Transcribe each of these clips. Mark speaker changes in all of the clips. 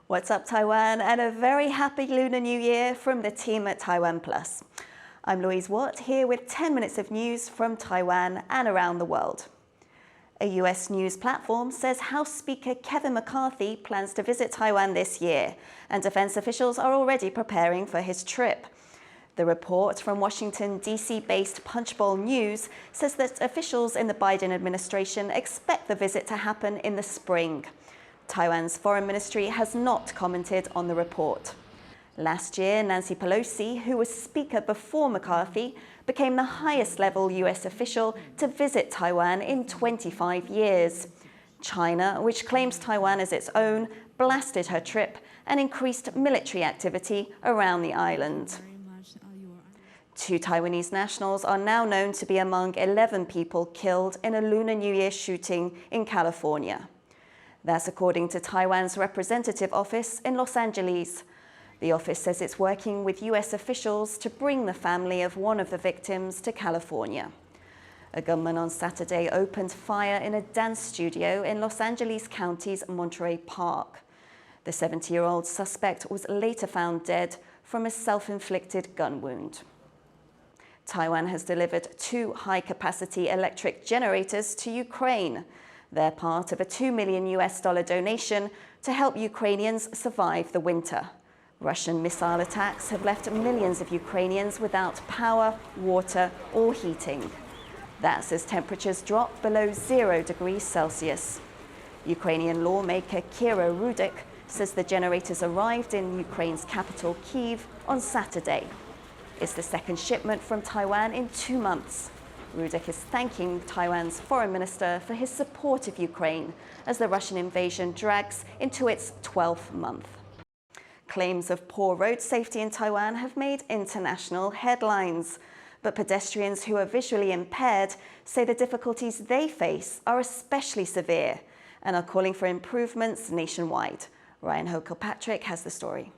Speaker 1: What's up, Taiwan, and a very happy Lunar New Year from the team at TaiwanPlus. I'm Louise here with 10 minutes of news from Taiwan and around the world. A US news platform says House Speaker Kevin McCarthy plans to visit Taiwan this year, and defense officials are already preparing for his trip. The report from Washington, D.C.-based Punchbowl News says that officials in the Biden administration expect the visit to happen in the spring. Taiwan's foreign ministry has not commented on the report. Last year, Nancy Pelosi, who was Speaker before McCarthy, became the highest-level US official to visit Taiwan in 25 years. China, which claims Taiwan as its own, blasted her trip and increased military activity around the island. 2 Taiwanese nationals are now known to be among 11 people killed in a Lunar New Year shooting in California. That's according to Taiwan's representative office in Los Angeles. The office says it's working with US officials to bring the family of one of the victims to California. A gunman on Saturday opened fire in a dance studio in Los Angeles County's Monterey Park. The 70-year-old suspect was later found dead from a self-inflicted gun wound. Taiwan has delivered 2 high-capacity electric generators to Ukraine. They're part of a $2 million donation to help Ukrainians survive the winter. Russian missile attacks have left millions of Ukrainians without power, water, or heating. That's as temperatures drop below 0 degrees Celsius. Ukrainian lawmaker Kira Rudik says the generators arrived in Ukraine's capital, Kyiv, on Saturday. It's the second shipment from Taiwan in 2 months. Rudik is thanking Taiwan's foreign minister for his support of Ukraine as the Russian invasion drags into its 12th month. Claims of poor road safety in Taiwan have made international headlines, but pedestrians who are visually impaired say the difficulties they face are especially severe and are calling for improvements nationwide. Ryan Ho-Kilpatrick has the story.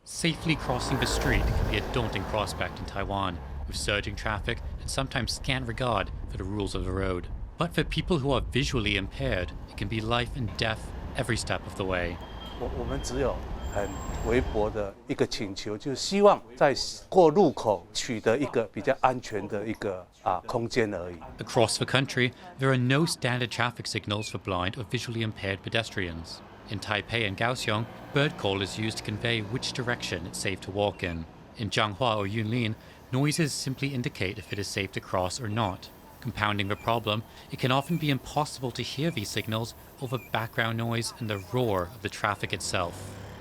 Speaker 2: Safely crossing the street can be a daunting prospect in Taiwan, with surging traffic and sometimes scant regard for the rules of the road. But for people who are visually impaired, it can be life and death every step of the way.
Speaker 3: 我们只有很微薄的一个请求，就是希望在过路口取得一个比较安全的一个空间而已。
Speaker 2: Across the country, there are no standard traffic signals for blind or visually impaired pedestrians. In Taipei and Kaohsiung, bird call is used to convey which direction it's safe to walk in. In Changhua or Yunlin, noises simply indicate if it is safe to cross or not. Compounding the problem, it can often be impossible to hear these signals over background noise and the roar of the traffic itself.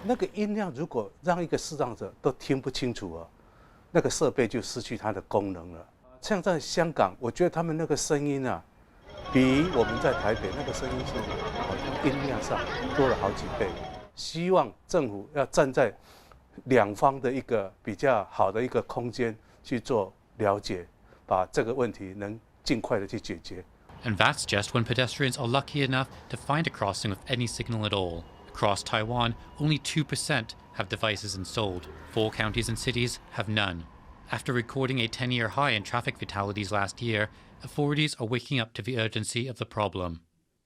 Speaker 3: 那个音量如果让一个视障者都听不清楚啊，那个设备就失去它的功能了。像在香港，我觉得他们那个声音啊，比我们在台北那个声音是好像音量上多了好几倍。希望政府要站在两方的一个比较好的一个空间去做了解，把这个问题能尽快的去解决。
Speaker 2: And that's just when pedestrians are lucky enough to find a crossing with any signal at all. Across Taiwan, only 2% have devices installed. 4 counties and cities have none. After recording a 10-year high in traffic fatalities last year, authorities are waking up to the urgency of the problem.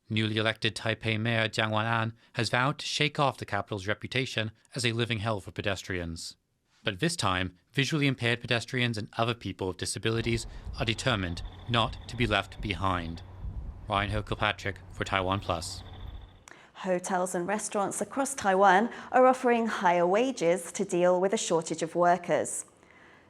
Speaker 2: Newly elected Taipei Mayor Jiang Wan-an has vowed to shake off the capital's reputation as a living hell for pedestrians. But this time, visually impaired pedestrians and other people with disabilities are determined not to be left behind. Ryan Ho-Kilpatrick for TaiwanPlus.
Speaker 1: Hotels and restaurants across Taiwan are offering higher wages to deal with a shortage of workers.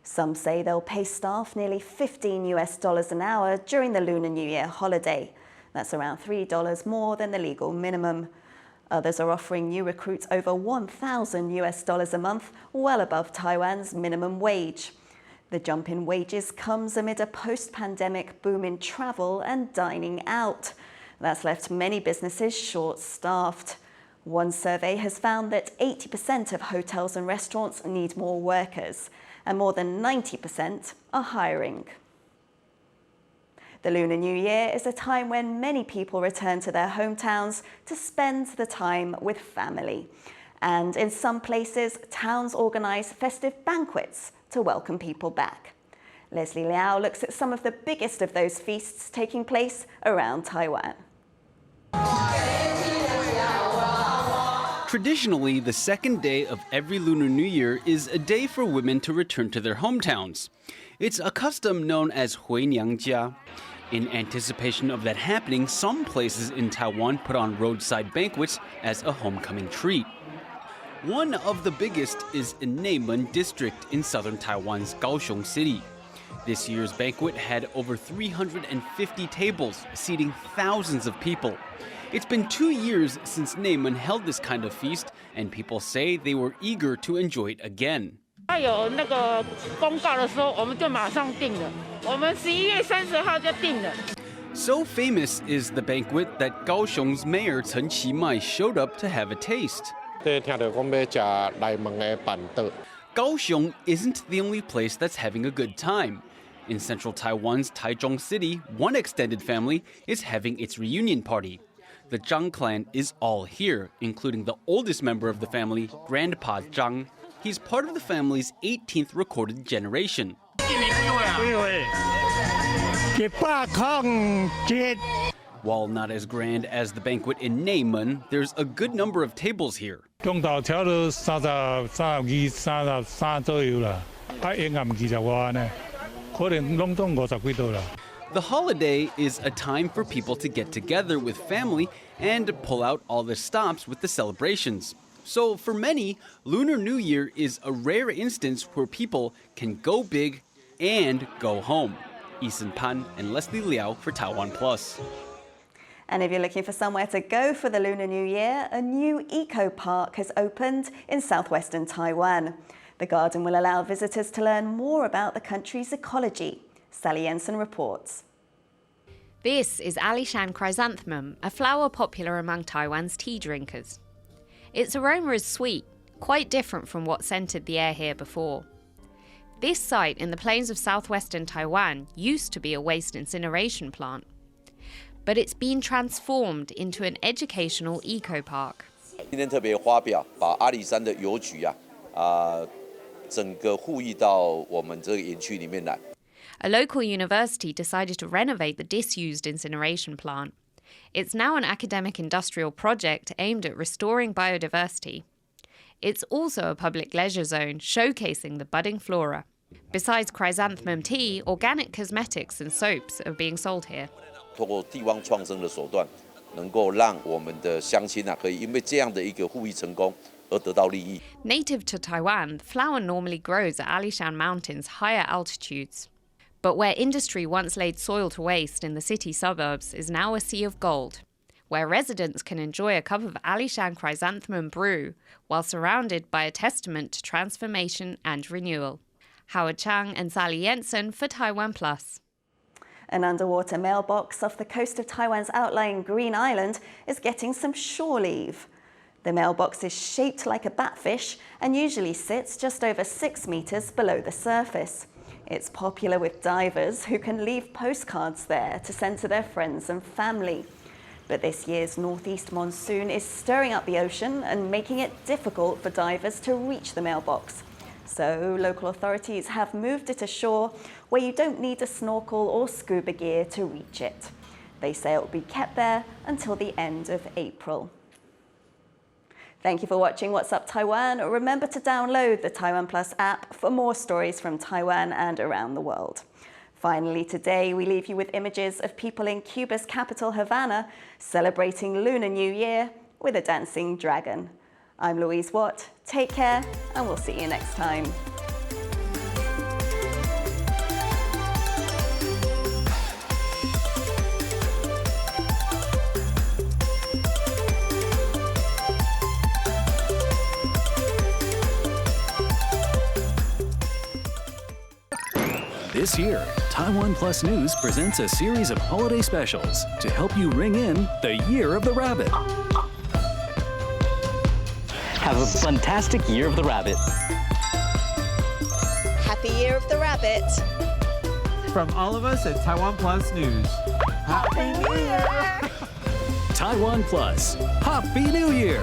Speaker 1: Some say they'll pay staff nearly $15 an hour during the Lunar New Year holiday. That's around $3 more than the legal minimum. Others are offering new recruits over $1,000 a month, well above Taiwan's minimum wage. The jump in wages comes amid a post-pandemic boom in travel and dining out. That's left many businesses short-staffed. One survey has found that 80% of hotels and restaurants need more workers, and more than 90% are hiring. The Lunar New Year is a time when many people return to their hometowns to spend the time with family. And in some places, towns organise festive banquets to welcome people back. Leslie Liao looks at some of the biggest of those feasts taking place around Taiwan.
Speaker 4: Traditionally, the second day of every Lunar New Year is a day for women to return to their hometowns. It's a custom known as 回娘家. In anticipation of that happening, some places in Taiwan put on roadside banquets as a homecoming treat. One of the biggest is in Neimen district in southern Taiwan's Kaohsiung city. This year's banquet had over 350 tables, seating thousands of people. It's been 2 years since Neimen held this kind of feast, and people say they were eager to enjoy it again.
Speaker 5: 有那个公告的时候，我们就马上订了。我们11月30号就订了。
Speaker 4: So famous is the banquet that Kaohsiung's mayor Chen Qimai showed up to have a taste. Kaohsiung isn't the only place that's having a good time. In central Taiwan's Taichung City, one extended family is having its reunion party. The Zhang clan is all here, including the oldest member of the family, Grandpa Zhang. He's part of the family's 18th recorded generation. While not as grand as the banquet in Neimen, there's a good number of tables here. The holiday is a time for people to get together with family and pull out all the stops with the celebrations. So for many, Lunar New Year is a rare instance where people can go big and go home. Eason Pan and Leslie Liao for TaiwanPlus.
Speaker 1: And if you're looking for somewhere to go for the Lunar New Year, a new eco park has opened in southwestern Taiwan. The garden will allow visitors to learn more about the country's ecology. Sally Jensen reports.
Speaker 6: This is Alishan chrysanthemum, a flower popular among Taiwan's tea drinkers. Its aroma is sweet, quite different from what scented the air here before. This site in the plains of southwestern Taiwan used to be a waste incineration plant, but it's been transformed into an educational eco-park.
Speaker 7: 今天特别发表，把阿里山的邮局整个互译到我们这个园区里面来。
Speaker 6: A local university decided to renovate the disused incineration plant. It's now an academic industrial project aimed at restoring biodiversity. It's also a public leisure zone showcasing the budding flora. Besides chrysanthemum tea, organic cosmetics and soaps are being sold here.
Speaker 7: 透过地方创生的手段，能够让我们的乡亲可以因为这样的一个互译成功而得到利益。
Speaker 6: Native to Taiwan, the flower normally grows at Alishan Mountains' higher altitudes. But where industry once laid soil to waste in the city suburbs is now a sea of gold, where residents can enjoy a cup of Alishan chrysanthemum brew while surrounded by a testament to transformation and renewal. Howard Chang and Sally Jensen for TaiwanPlus.
Speaker 1: An underwater mailbox off the coast of Taiwan's outlying Green Island is getting some shore leave. The mailbox is shaped like a batfish and usually sits just over 6 meters below the surface. It's popular with divers who can leave postcards there to send to their friends and family. But this year's northeast monsoon is stirring up the ocean and making it difficult for divers to reach the mailbox. So local authorities have moved it ashore where you don't need a snorkel or scuba gear to reach it. They say it will be kept there until the end of April. Thank you for watching What's Up Taiwan. Remember to download the TaiwanPlus app for more stories from Taiwan and around the world. Finally, today we leave you with images of people in Cuba's capital, Havana, celebrating Lunar New Year with a dancing dragon. I'm Louise Watt. Take care, and we'll see you next time.
Speaker 8: This year, TaiwanPlus News presents a series of holiday specials to help you ring in the Year of the Rabbit.
Speaker 9: Have a fantastic Year of the Rabbit.
Speaker 1: Happy Year of the Rabbit.
Speaker 10: From all of us at TaiwanPlus News. Happy New Year!
Speaker 8: TaiwanPlus. Happy New Year!